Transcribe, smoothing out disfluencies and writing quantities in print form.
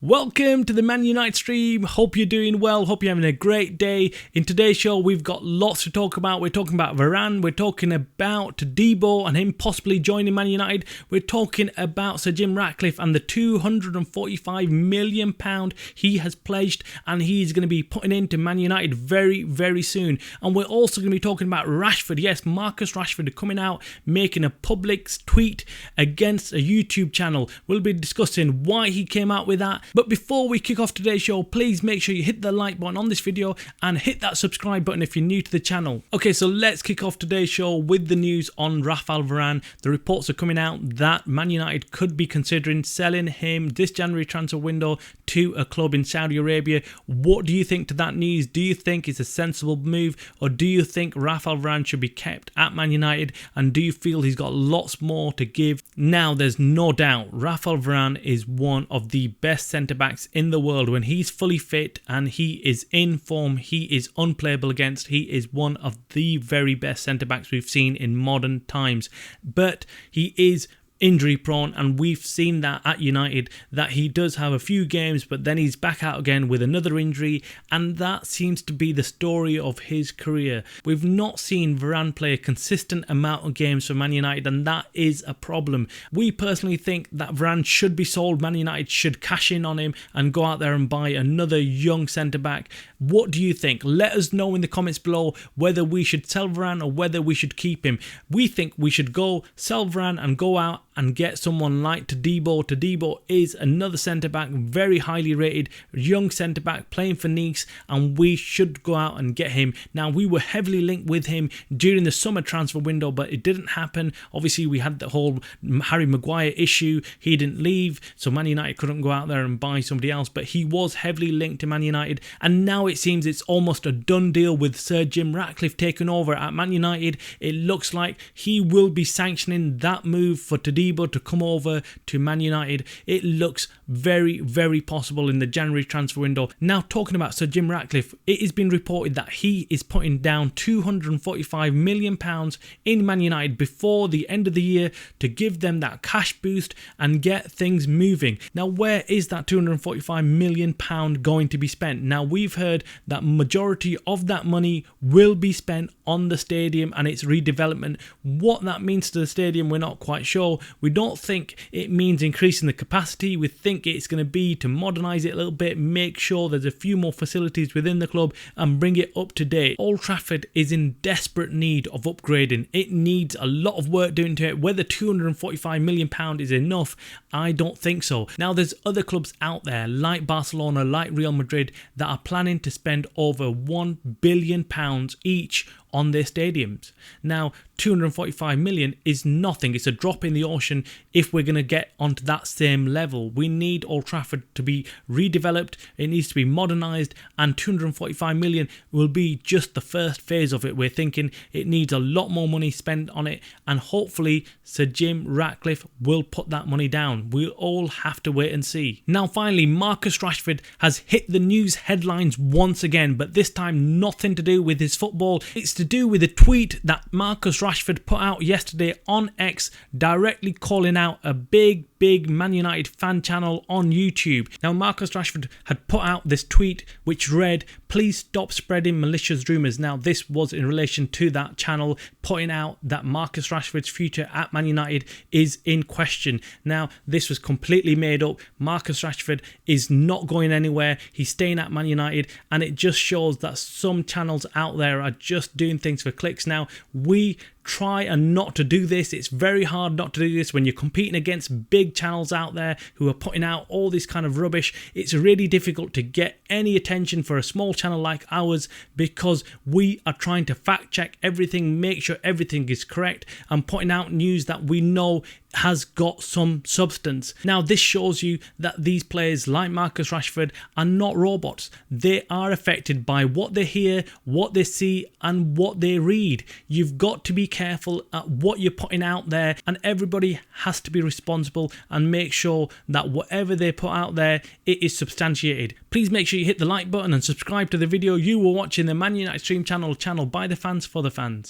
Welcome to the Man United stream. Hope you're doing well. Hope you're having a great day. In today's show, we've got lots to talk about. We're talking about Varane. We're talking about Todibo and him possibly joining Man United. We're talking about Sir Jim Ratcliffe and the £245 million he has pledged and he's going to be putting into Man United very, very soon. And we're also going to be talking about Rashford. Yes, Marcus Rashford coming out, making a public tweet against a YouTube channel. We'll be discussing why he came out with that. But before we kick off today's show, please make sure you hit the like button on this video and hit that subscribe button if you're new to the channel. Okay, so let's kick off today's show with the news on Raphael Varane. The reports are coming out that Man United could be considering selling him this January transfer window to a club in Saudi Arabia. What do you think to that news? Do you think it's a sensible move, or do you think Raphael Varane should be kept at Man United, and do you feel he's got lots more to give? Now, there's no doubt Raphael Varane is one of the best centre-backs in the world. When he's fully fit and he is in form, he is unplayable against. He is one of the very best centre-backs we've seen in modern times. But he is injury prone, and we've seen that at United, that he does have a few games but then he's back out again with another injury, and that seems to be the story of his career. We've not seen Varane play a consistent amount of games for Man United, and that is a problem. We personally think that Varane should be sold. Man United should cash in on him and go out there and buy another young centre-back. What do you think? Let us know in the comments below whether we should sell Varane or whether we should keep him. We think we should go sell Varane and go out and get someone like Todibo. Todibo is another centre-back, very highly rated, young centre-back playing for Nice, and we should go out and get him. Now, we were heavily linked with him during the summer transfer window, but it didn't happen. Obviously, we had the whole Harry Maguire issue. He didn't leave, so Man United couldn't go out there and buy somebody else, but he was heavily linked to Man United, and now it seems it's almost a done deal with Sir Jim Ratcliffe taking over at Man United. It looks like he will be sanctioning that move for Todibo to come over to Man United. It looks very, very possible in the January transfer window. Now, talking about Sir Jim Ratcliffe, it has been reported that he is putting down £245 million in Man United before the end of the year to give them that cash boost and get things moving. Now, where is that £245 million going to be spent? Now, we've heard that majority of that money will be spent on the stadium and its redevelopment. What that means to the stadium, we're not quite sure. We don't think it means increasing the capacity. We think it's going to be to modernise it a little bit, make sure there's a few more facilities within the club and bring it up to date. Old Trafford is in desperate need of upgrading. It needs a lot of work doing to it. Whether £245 million is enough, I don't think so. Now, there's other clubs out there like Barcelona, like Real Madrid, that are planning to spend over £1 billion each on their stadiums. Now, £245 million is nothing. It's a drop in the ocean if we're going to get onto that same level. We need Old Trafford to be redeveloped. It needs to be modernised, and £245 million will be just the first phase of it. We're thinking it needs a lot more money spent on it, and hopefully Sir Jim Ratcliffe will put that money down. We'll all have to wait and see. Now, finally, Marcus Rashford has hit the news headlines once again, but this time nothing to do with his football. It's to do with a tweet that Marcus Rashford put out yesterday on X, directly calling out a big Man United fan channel on YouTube. Now, Marcus Rashford had put out this tweet which read, "Please stop spreading malicious rumours." Now, this was in relation to that channel putting out that Marcus Rashford's future at Man United is in question. Now, this was completely made up. Marcus Rashford is not going anywhere. He's staying at Man United, and it just shows that some channels out there are just doing things for clicks. Now, we try and not to do this. It's very hard not to do this when you're competing against big channels out there who are putting out all this kind of rubbish. It's really difficult to get any attention for a small channel like ours because we are trying to fact check everything, make sure everything is correct, and putting out news that we know has got some substance. Now, this shows you that these players like Marcus Rashford are not robots. They are affected by what they hear, what they see, and what they read. You've got to be careful at what you're putting out there, and everybody has to be responsible and make sure that whatever they put out there, it is substantiated. Please make sure you hit the like button and subscribe to the video. You were watching the Man United Stream channel by the fans for the fans.